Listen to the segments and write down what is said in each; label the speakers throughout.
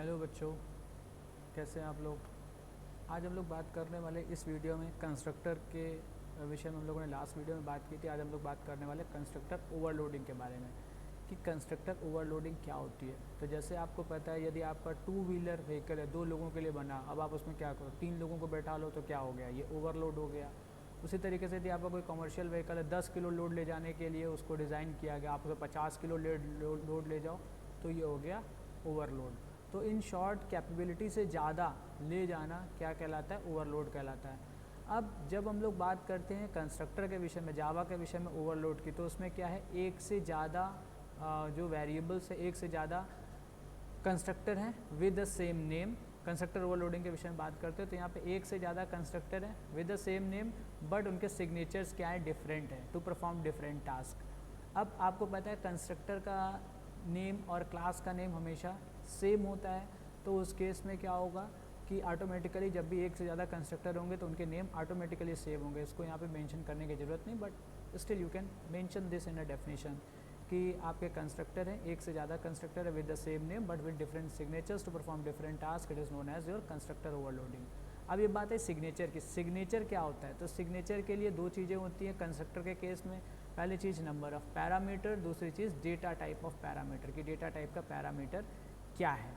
Speaker 1: Hello बच्चों, कैसे हैं आप लोग। आज हम लोग बात करने वाले इस वीडियो में कंस्ट्रक्टर के विषय में। हम लोगों ने लास्ट वीडियो में बात की थी। आज हम लोग बात करने वाले कंस्ट्रक्टर ओवरलोडिंग के बारे में कि कंस्ट्रक्टर ओवरलोडिंग क्या होती है। तो जैसे आपको पता है, यदि आपका 2 व्हीलर व्हीकल है, 2 लोगों के लिए बना, अब आप उसमें क्या करो, 3 लोगों को बैठा लो तो क्या हो गया, ये ओवरलोड हो गया। उसी तरीके से यदि आपका कोई कमर्शियल व्हीकल है, 10 किलो लोड ले जाने के लिए उसको डिज़ाइन किया गया, आप उसे 50 किलो लोड ले जाओ तो ये हो गया ओवरलोड। तो इन शॉर्ट कैपेबिलिटी से ज़्यादा ले जाना क्या कहलाता है, ओवरलोड कहलाता है। अब जब हम लोग बात करते हैं कंस्ट्रक्टर के विषय में, जावा के विषय में ओवरलोड की, तो उसमें क्या है, एक से ज़्यादा जो वेरिएबल्स है, एक से ज़्यादा कंस्ट्रक्टर हैं with the same name. Constructor overloading के विषय में बात करते हैं तो यहाँ पे एक से ज़्यादा कंस्ट्रक्टर हैं with the same name, but उनके सिग्नेचर्स क्या है, डिफरेंट है, टू परफॉर्म डिफरेंट टास्क। अब आपको पता है कंस्ट्रक्टर का नेम और क्लास का नेम हमेशा सेम होता है, तो उस केस में क्या होगा कि ऑटोमेटिकली जब भी एक से ज़्यादा कंस्ट्रक्टर होंगे तो उनके नेम ऑटोमेटिकली सेव होंगे। इसको यहाँ पे मेंशन करने की ज़रूरत नहीं, but still you can mention this in a definition कि आपके कंस्ट्रक्टर हैं, एक से ज़्यादा कंस्ट्रक्टर है with the same name but with different signatures to perform different task, it is known as your constructor overloading. अब ये बात है सिग्नेचर की। सिग्नेचर क्या होता है, तो सिग्नेचर के लिए 2 चीज़ें होती हैं कंस्ट्रक्टर के केस में। पहली चीज़ नंबर ऑफ़ पैरामीटर, दूसरी चीज़ डेटा टाइप ऑफ पैरामीटर की डेटा टाइप का पैरामीटर क्या है।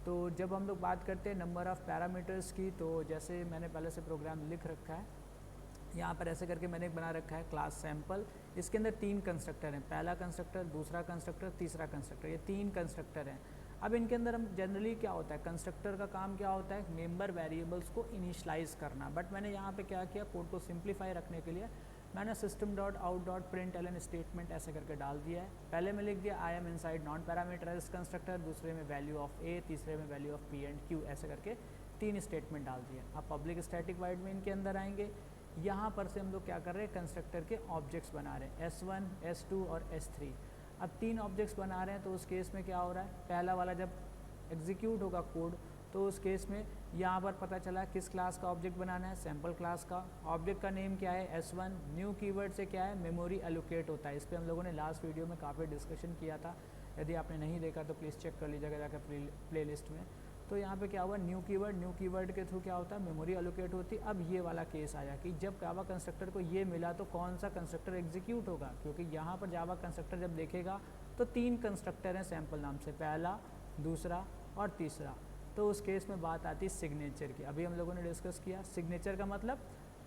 Speaker 1: तो जब हम लोग बात करते हैं नंबर ऑफ़ पैरामीटर्स की, तो जैसे मैंने पहले से प्रोग्राम लिख रखा है, यहाँ पर ऐसे करके मैंने एक बना रखा है क्लास सैम्पल। इसके अंदर 3 कंस्ट्रक्टर हैं, पहला कंस्ट्रक्टर, दूसरा कंस्ट्रक्टर, तीसरा कंस्ट्रक्टर, ये 3 कंस्ट्रक्टर हैं। अब इनके अंदर हम जनरली क्या होता है, कंस्ट्रक्टर का काम क्या होता है, मेंबर वेरिएबल्स को इनिशलाइज करना। बट मैंने यहाँ पे क्या किया, कोड को सिंप्लीफाई रखने के लिए मैंने system dot out dot println statement ऐसे करके डाल दिया है। पहले में लिख दिया I am inside non parameterized constructor, दूसरे में वैल्यू ऑफ ए, तीसरे में value of p and q, ऐसे करके 3 स्टेटमेंट डाल दिए। अब पब्लिक स्टैटिक वाइड में इनके अंदर आएंगे। यहाँ पर से हम लोग क्या कर रहे हैं, कंस्ट्रक्टर के ऑब्जेक्ट्स बना रहे हैं, S1, S2 और S3। अब 3 ऑब्जेक्ट्स बना रहे हैं, तो उस केस में क्या हो रहा है, पहला वाला जब एग्जीक्यूट होगा कोड तो उस केस में यहाँ पर पता चला किस क्लास का ऑब्जेक्ट बनाना है, सैम्पल क्लास का। ऑब्जेक्ट का नेम क्या है, S1। न्यू कीवर्ड से क्या है, मेमोरी एलोकेट होता है। इस पर हम लोगों ने लास्ट वीडियो में काफ़ी डिस्कशन किया था, यदि आपने नहीं देखा तो प्लीज़ चेक कर लीजिएगा जाकर प्लेलिस्ट में। तो यहाँ पे क्या हुआ, न्यू कीवर्ड के थ्रू क्या होता है, मेमोरी एलोकेट होती। अब ये वाला केस आया कि जब जावा कंस्ट्रक्टर को ये मिला तो कौन सा कंस्ट्रक्टर एग्जीक्यूट होगा, क्योंकि यहाँ पर जावा कंस्ट्रक्टर जब देखेगा तो 3 कंस्ट्रक्टर हैं सैम्पल नाम से, पहला, दूसरा और तीसरा। तो उस केस में बात आती है सिग्नेचर की। अभी हम लोगों ने डिस्कस किया सिग्नेचर का मतलब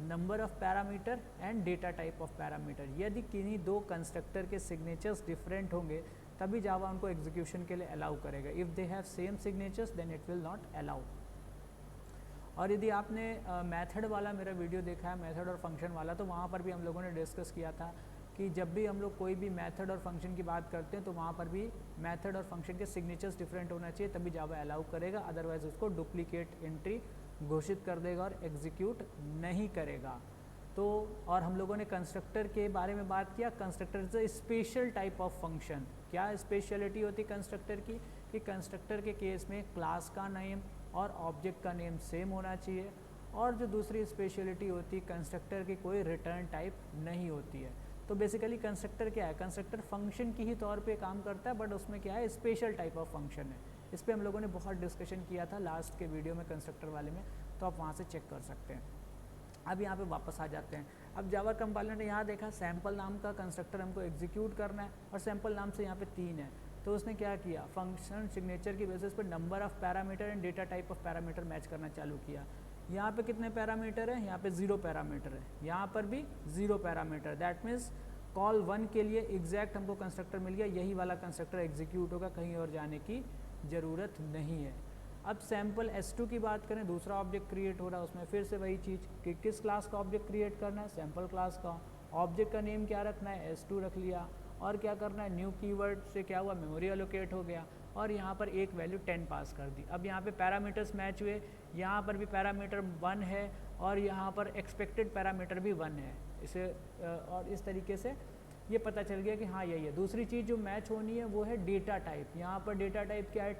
Speaker 1: number of parameter and data type of parameter. यदि किन्हीं 2 कंस्ट्रक्टर के सिग्नेचर्स डिफरेंट होंगे तभी जावा उनको एग्जीक्यूशन के लिए अलाउ करेगा। If they have same signatures then it will not allow. और यदि आपने मेथड वाला मेरा वीडियो देखा है, मेथड और फंक्शन वाला, तो वहाँ पर भी हम लोगों ने डिस्कस किया था कि जब भी हम लोग कोई भी मेथड और फंक्शन की बात करते हैं तो वहाँ पर भी मेथड और फंक्शन के सिग्नेचर्स डिफरेंट होना चाहिए, तभी जावा अलाउ करेगा, अदरवाइज उसको डुप्लीकेट एंट्री घोषित कर देगा और एग्जीक्यूट नहीं करेगा। तो और हम लोगों ने कंस्ट्रक्टर के बारे में बात किया। Constructor is a special type of function. क्या स्पेशलिटी होती है कंस्ट्रक्टर की, कि कंस्ट्रक्टर के केस में क्लास का नेम और ऑब्जेक्ट का नेम सेम होना चाहिए। और जो दूसरी स्पेशलिटी होती है, कंस्ट्रक्टर की कोई रिटर्न टाइप नहीं होती है। तो बेसिकली कंस्ट्रक्टर क्या है, कंस्ट्रक्टर फंक्शन की ही तौर पे काम करता है, बट उसमें क्या है, स्पेशल टाइप ऑफ फंक्शन है। इस पर हम लोगों ने बहुत डिस्कशन किया था लास्ट के वीडियो में कंस्ट्रक्टर वाले में, तो आप वहाँ से चेक कर सकते हैं। अब यहाँ पे वापस आ जाते हैं। अब जावा कंपाइलर ने यहाँ देखा सैम्पल नाम का कंस्ट्रक्टर हमको एग्जीक्यूट करना है और सैम्पल नाम से यहाँ पे 3 है, तो उसने क्या किया, फंक्शन सिग्नेचर की बेसिस पर number of parameter and data type of parameter match करना चालू किया। यहाँ पे कितने पैरामीटर है, यहाँ पे 0 पैरामीटर है, यहाँ पर भी 0 पैरामीटर। दैट मीन्स कॉल 1 के लिए एग्जैक्ट हमको कंस्ट्रक्टर मिल गया, यही वाला कंस्ट्रक्टर एग्जीक्यूट होगा, कहीं और जाने की ज़रूरत नहीं है। अब सैम्पल S2 की बात करें, दूसरा ऑब्जेक्ट क्रिएट हो रहा है, उसमें फिर से वही चीज़ कि किस क्लास का ऑब्जेक्ट क्रिएट करना है, सैम्पल क्लास का। ऑब्जेक्ट का नेम क्या रखना है, S2 रख लिया। और क्या करना है, न्यू कीवर्ड से क्या हुआ, मेमोरी एलोकेट हो गया और यहाँ पर एक वैल्यू 10 पास कर दी। अब यहाँ पे पैरामीटर्स मैच हुए, यहाँ पर भी पैरामीटर 1 है और यहाँ पर एक्सपेक्टेड पैरामीटर भी 1 है। इसे और इस तरीके से ये पता चल गया कि हाँ यही है। दूसरी चीज़ जो मैच होनी है वो है डेटा टाइप। यहाँ पर डेटा टाइप क्या है,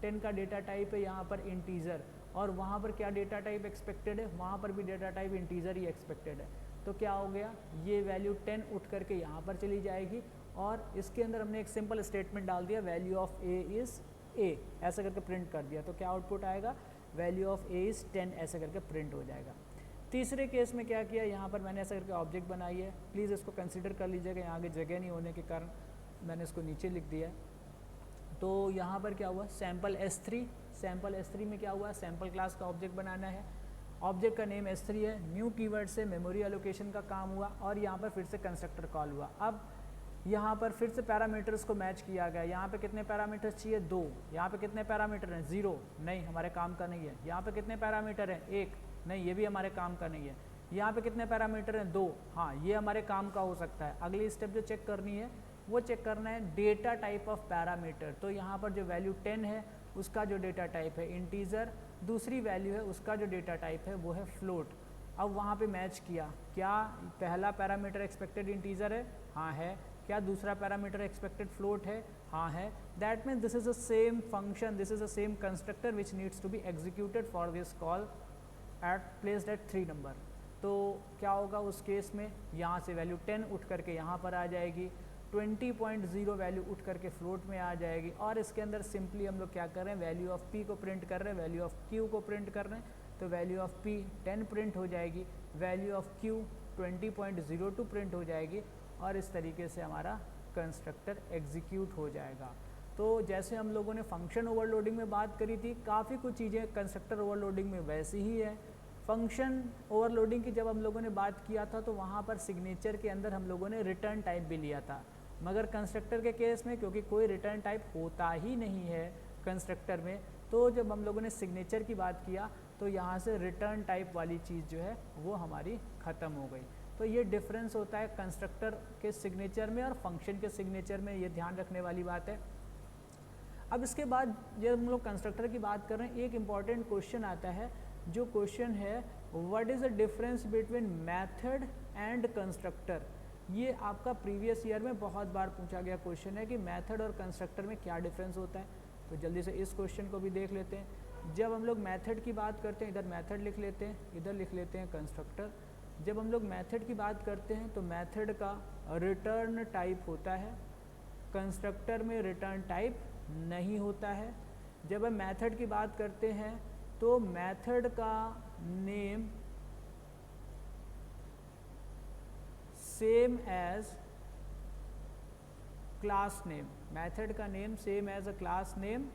Speaker 1: 10 का डेटा टाइप है यहाँ पर इंटीजर, और वहाँ पर क्या डेटा टाइप एक्सपेक्टेड है, वहाँ पर भी डेटा टाइप इंटीजर ही एक्सपेक्टेड है। तो क्या हो गया, ये वैल्यू 10 उठ करके यहाँ पर चली जाएगी और इसके अंदर हमने एक सिंपल स्टेटमेंट डाल दिया, value of A is a ऐसा करके प्रिंट कर दिया, तो क्या आउटपुट आएगा, वैल्यू ऑफ ए इज़ 10 ऐसे करके प्रिंट हो जाएगा। तीसरे केस में क्या किया, यहाँ पर मैंने ऐसा करके ऑब्जेक्ट बनाई है, प्लीज़ इसको कंसिडर कर लीजिएगा, यहाँ आगे जगह नहीं होने के कारण मैंने इसको नीचे लिख दिया। तो यहाँ पर क्या हुआ, सैम्पल S3 में क्या हुआ, सैम्पल क्लास का ऑब्जेक्ट बनाना है, ऑब्जेक्ट का नेम S3 है, न्यू कीवर्ड से मेमोरी एलोकेशन का काम हुआ और यहाँ पर फिर से कंस्ट्रक्टर कॉल हुआ। अब यहाँ पर फिर से पैरामीटर्स को मैच किया गया, यहाँ पे कितने पैरामीटर्स चाहिए, 2, यहाँ पे कितने पैरामीटर हैं, 0, नहीं हमारे काम का नहीं है, यहाँ पे कितने पैरामीटर हैं, 1, नहीं ये भी हमारे काम का नहीं है, यहाँ पे कितने पैरामीटर हैं, 2, हाँ ये हमारे काम का हो सकता है। अगली स्टेप जो चेक करनी है वो चेक करना है डेटा टाइप ऑफ पैरामीटर। तो यहाँ पर जो वैल्यू 10 है उसका जो डेटा टाइप है इंटीजर, दूसरी वैल्यू है उसका जो डेटा टाइप है वो है फ्लोट। अब वहाँ पे मैच किया, क्या पहला पैरामीटर एक्सपेक्टेड इंटीजर है, हाँ है, क्या दूसरा पैरामीटर एक्सपेक्टेड फ्लोट है, हाँ है, that means this is the same function, this is the same constructor which needs to be executed for this call placed at 3 number. तो क्या होगा उस केस में, यहाँ से वैल्यू 10 उठ करके यहाँ पर आ जाएगी, 20.0 वैल्यू उठ करके फ्लोट में आ जाएगी, और इसके अंदर सिंपली हम लोग क्या कर रहे हैं, वैल्यू ऑफ p को प्रिंट कर रहे हैं, वैल्यू ऑफ q को प्रिंट कर रहे हैं, तो वैल्यू ऑफ p 10 प्रिंट हो जाएगी, वैल्यू ऑफ q 20.02 प्रिंट हो जाएगी, और इस तरीके से हमारा कंस्ट्रक्टर एग्जीक्यूट हो जाएगा। तो जैसे हम लोगों ने फंक्शन ओवरलोडिंग में बात करी थी, काफ़ी कुछ चीज़ें कंस्ट्रक्टर ओवरलोडिंग में वैसी ही है। फंक्शन ओवरलोडिंग की जब हम लोगों ने बात किया था तो वहाँ पर सिग्नेचर के अंदर हम लोगों ने रिटर्न टाइप भी लिया था, मगर कंस्ट्रक्टर के केस में क्योंकि कोई रिटर्न टाइप होता ही नहीं है कंस्ट्रक्टर में, तो जब हम लोगों ने सिग्नेचर की बात किया तो यहाँ से रिटर्न टाइप वाली चीज़ जो है वो हमारी ख़त्म हो गई। तो ये डिफरेंस होता है कंस्ट्रक्टर के सिग्नेचर में और फंक्शन के सिग्नेचर में, ये ध्यान रखने वाली बात है। अब इसके बाद जब हम लोग कंस्ट्रक्टर की बात कर रहे हैं, एक इम्पॉर्टेंट क्वेश्चन आता है, जो क्वेश्चन है what is the difference between method and constructor. ये आपका प्रीवियस ईयर में बहुत बार पूछा गया क्वेश्चन है कि मेथड और कंस्ट्रक्टर में क्या डिफरेंस होता है। तो जल्दी से इस क्वेश्चन को भी देख लेते हैं। जब हम लोग मेथड की बात करते हैं, इधर मेथड लिख लेते हैं, इधर लिख लेते हैं कंस्ट्रक्टर। जब हम लोग मेथड की बात करते हैं तो मेथड का रिटर्न टाइप होता है, कंस्ट्रक्टर में रिटर्न टाइप नहीं होता है। जब हम मेथड की बात करते हैं तो मेथड का name same as class name, method का name same as a class name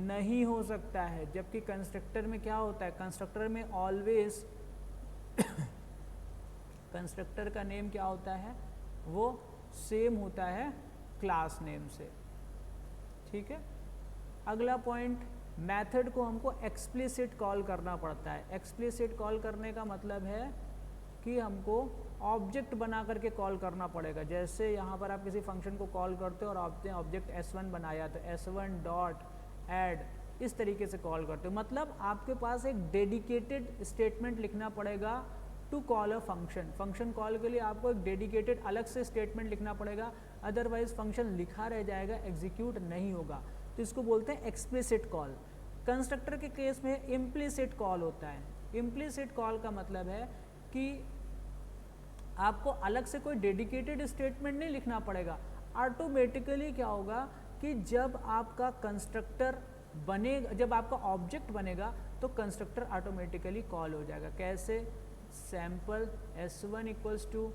Speaker 1: नहीं हो सकता है। जबकि कंस्ट्रक्टर में क्या होता है, कंस्ट्रक्टर में ऑलवेज कंस्ट्रक्टर का नेम क्या होता है, वो सेम होता है क्लास नेम से। ठीक है, अगला पॉइंट, मेथड को हमको एक्सप्लिसिट कॉल करना पड़ता है। एक्सप्लिसिट कॉल करने का मतलब है कि हमको ऑब्जेक्ट बना करके कॉल करना पड़ेगा। जैसे यहाँ पर आप किसी फंक्शन को कॉल करते हो और आपने ऑब्जेक्ट S1 बनाया तो S1 डॉट ऐड इस तरीके से कॉल करते हो, मतलब आपके पास एक डेडिकेटेड स्टेटमेंट लिखना पड़ेगा to call a function. Function call के लिए आपको एक डेडिकेटेड अलग से स्टेटमेंट लिखना पड़ेगा, अदरवाइज फंक्शन लिखा रह जाएगा, एग्जीक्यूट नहीं होगा। तो इसको बोलते हैं एक्सप्लिसिट कॉल। कंस्ट्रक्टर के केस में इम्प्लिसिट कॉल होता है। इम्प्लिसिट कॉल का मतलब है कि आपको अलग से कोई डेडिकेटेड स्टेटमेंट नहीं लिखना पड़ेगा। ऑटोमेटिकली क्या होगा कि जब आपका कंस्ट्रक्टर बनेगा, जब आपका ऑब्जेक्ट बनेगा तो कंस्ट्रक्टर ऑटोमेटिकली कॉल हो जाएगा। कैसे, sample S1 equals to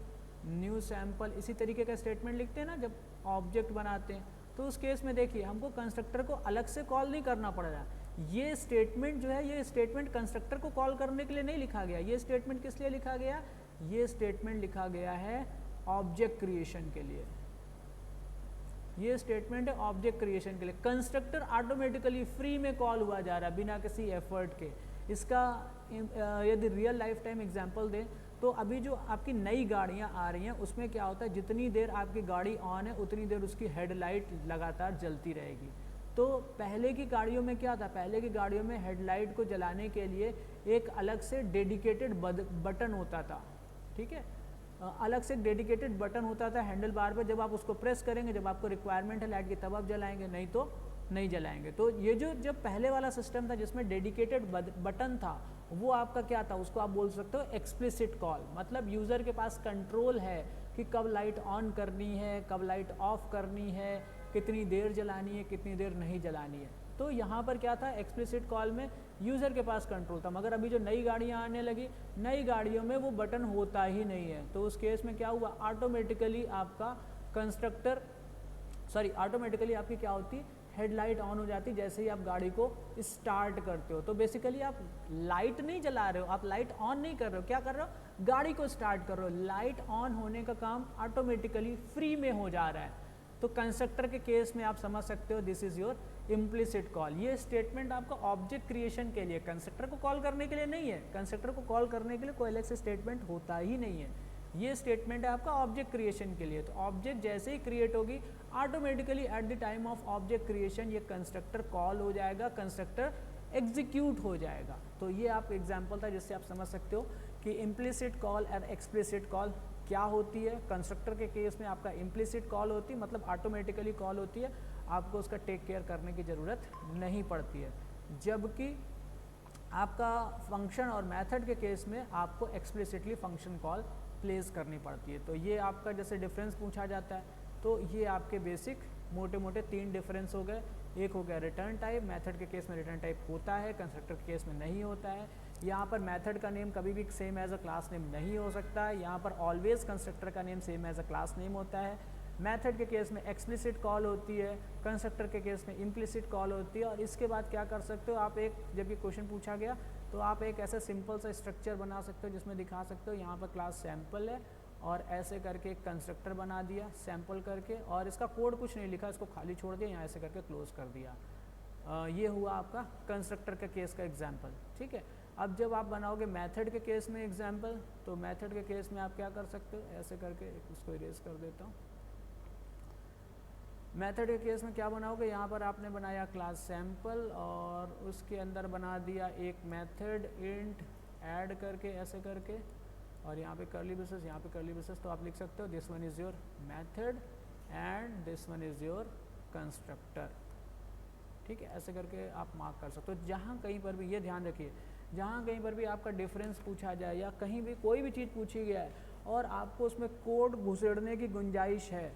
Speaker 1: new sample, इसी तरीके का स्टेटमेंट लिखते हैं ना जब ऑब्जेक्ट बनाते हैं। तो उस केस में देखिए हमको कंस्ट्रक्टर को अलग से कॉल नहीं करना पड़ रहा। ये स्टेटमेंट जो है, ये स्टेटमेंट कंस्ट्रक्टर को कॉल करने के लिए नहीं लिखा गया। ये स्टेटमेंट किस लिए लिखा गया, ये स्टेटमेंट लिखा गया है ऑब्जेक्ट क्रिएशन के लिए। ये स्टेटमेंट है ऑब्जेक्ट क्रिएशन के लिए। कंस्ट्रक्टर ऑटोमेटिकली फ्री में कॉल हुआ जा रहा है बिना किसी एफर्ट के। इसका यदि रियल लाइफ टाइम एग्जांपल दें तो अभी जो आपकी नई गाड़ियां आ रही हैं उसमें क्या होता है, जितनी देर आपकी गाड़ी ऑन है उतनी देर उसकी हेडलाइट लगातार जलती रहेगी। तो पहले की गाड़ियों में क्या था, पहले की गाड़ियों में हेडलाइट को जलाने के लिए एक अलग से डेडिकेटेड बटन होता था। ठीक है, अलग से डेडिकेटेड बटन होता था हैंडल बार पे, जब आप उसको प्रेस करेंगे, जब आपको रिक्वायरमेंट है लाइट की तब आप जलाएंगे, नहीं तो नहीं जलाएंगे। तो ये जो जब पहले वाला सिस्टम था जिसमें डेडिकेटेड बटन था, वो आपका क्या था, उसको आप बोल सकते हो एक्सप्लिसिट कॉल। मतलब यूज़र के पास कंट्रोल है कि कब लाइट ऑन करनी है, कब लाइट ऑफ करनी है, कितनी देर जलानी है, कितनी देर नहीं जलानी है। तो यहाँ पर क्या था, एक्सप्लिसिट कॉल में यूज़र के पास कंट्रोल था, मगर अभी जो नई गाड़ियाँ आने लगी, नई गाड़ियों में वो बटन होता ही नहीं है। तो उस केस में क्या हुआ, ऑटोमेटिकली आपका कंस्ट्रक्टर ऑटोमेटिकली आपकी क्या होती, हेडलाइट ऑन हो जाती जैसे ही आप गाड़ी को स्टार्ट करते हो। तो बेसिकली आप लाइट नहीं जला रहे हो, आप लाइट ऑन नहीं कर रहे हो, क्या कर रहे हो, गाड़ी को स्टार्ट कर रहे हो। लाइट ऑन होने का काम ऑटोमेटिकली फ्री में हो जा रहा है। तो कंस्ट्रक्टर के केस में आप समझ सकते हो, this is your implicit call. ये स्टेटमेंट आपका ऑब्जेक्ट क्रिएशन के लिए, कंस्ट्रक्टर को कॉल करने के लिए नहीं है। कंस्ट्रक्टर को कॉल करने के लिए कोई अलग से स्टेटमेंट होता ही नहीं है। ये स्टेटमेंट है आपका ऑब्जेक्ट क्रिएशन के लिए। तो ऑब्जेक्ट जैसे ही क्रिएट होगी, automatically at the time of object creation ये कंस्ट्रक्टर कॉल हो जाएगा, कंस्ट्रक्टर एग्जीक्यूट हो जाएगा। तो ये आप एग्जांपल था जिससे आप समझ सकते हो कि इम्प्लिसिट कॉल और एक्सप्लिसिट कॉल क्या होती है। कंस्ट्रक्टर के केस में आपका इम्प्लिसिट कॉल होती है, मतलब ऑटोमेटिकली कॉल होती है, आपको उसका टेक केयर करने की ज़रूरत नहीं पड़ती है। जबकि आपका फंक्शन और मेथड के केस में आपको एक्सप्लिसिटली फंक्शन कॉल प्लेस करनी पड़ती है। तो ये आपका जैसे डिफरेंस पूछा जाता है, तो ये आपके बेसिक मोटे मोटे 3 डिफरेंस हो गए। एक हो गया रिटर्न टाइप, मेथड के केस में रिटर्न टाइप होता है, कंस्ट्रक्टर के केस में नहीं होता है। यहाँ पर मेथड का नेम कभी भी same as a class name नहीं हो सकता है। यहाँ पर ऑलवेज कंस्ट्रक्टर का name same as a class name होता है। मेथड के केस में एक्सप्लिसिट कॉल होती है, कंस्ट्रक्टर के केस में इम्प्लिसिट कॉल होती है। और इसके बाद क्या कर सकते हो आप, एक जब ये क्वेश्चन पूछा गया तो आप एक ऐसा सिंपल सा स्ट्रक्चर बना सकते हो जिसमें दिखा सकते हो यहाँ पर क्लास सैम्पल है और ऐसे करके एक कंस्ट्रक्टर बना दिया सैम्पल करके, और इसका कोड कुछ नहीं लिखा, इसको खाली छोड़ दिया, यहाँ ऐसे करके क्लोज कर दिया। ये हुआ आपका कंस्ट्रक्टर के केस का एग्जाम्पल। ठीक है, अब जब आप बनाओगे मेथड के केस में एग्जाम्पल, तो मेथड के केस में आप क्या कर सकते हो, ऐसे करके इसको इरेज कर देता हूँ। मेथड के केस में क्या बनाओगे, यहाँ पर आपने बनाया क्लास सैम्पल और उसके अंदर बना दिया एक मेथड इंट ऐड करके ऐसे करके, और यहाँ पे कर्ली ब्रेसेस, यहाँ पे कर्ली ब्रेसेस। तो आप लिख सकते हो this one is your method and this one is your constructor. ठीक है, ऐसे करके आप मार्क कर सकते हो। जहाँ कहीं पर भी ये ध्यान रखिए, जहाँ कहीं पर भी आपका डिफरेंस पूछा जाए या कहीं भी कोई भी चीज़ पूछी गया है और आपको उसमें कोड घुसेड़ने की गुंजाइश है,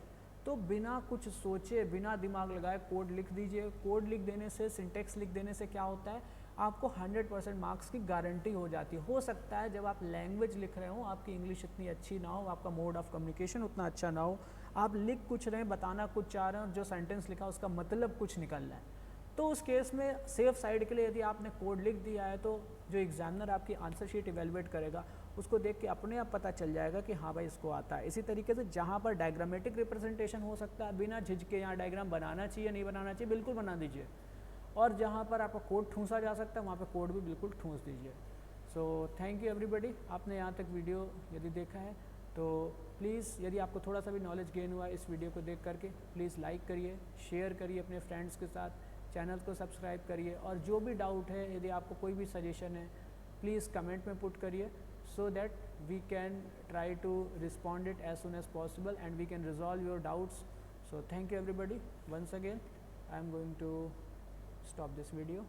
Speaker 1: तो बिना कुछ सोचे, बिना दिमाग लगाए कोड लिख दीजिए। कोड लिख देने से, सिंटेक्स लिख देने से क्या होता है, आपको 100% मार्क्स की गारंटी हो जाती है। हो सकता है जब आप लैंग्वेज लिख रहे हो, आपकी इंग्लिश इतनी अच्छी ना हो, आपका मोड ऑफ कम्युनिकेशन उतना अच्छा ना हो, आप लिख कुछ रहे हैं, बताना कुछ चाह रहे हैं और जो सेंटेंस लिखा उसका मतलब कुछ निकल रहा है। तो उस केस में सेफ साइड के लिए यदि आपने कोड लिख दिया है, तो जो एग्जामिनर आपकी आंसर शीट इवेलुएट करेगा उसको देख के अपने आप पता चल जाएगा कि हाँ भाई इसको आता है। इसी तरीके से जहाँ पर डायग्रामेटिक रिप्रेजेंटेशन हो सकता है, बिना झिझके यहाँ डायग्राम बनाना चाहिए नहीं बनाना चाहिए, बिल्कुल बना दीजिए। और जहाँ पर आपका कोड ठूंसा जा सकता है वहाँ पर कोड भी बिल्कुल ठूंस दीजिए। सो थैंक यू एवरीबडी, आपने यहाँ तक वीडियो यदि देखा है तो प्लीज़, यदि आपको थोड़ा सा भी नॉलेज गेन हुआ है इस वीडियो को देख करके, प्लीज़ लाइक करिए, शेयर करिए अपने फ्रेंड्स के साथ, चैनल को सब्सक्राइब करिए। और जो भी डाउट है, यदि आपको कोई भी सजेशन है, प्लीज़ कमेंट में पुट करिए, so that we can try to respond it as soon as possible and we can resolve your doubts. So thank you everybody. Once again I am going to stop this video.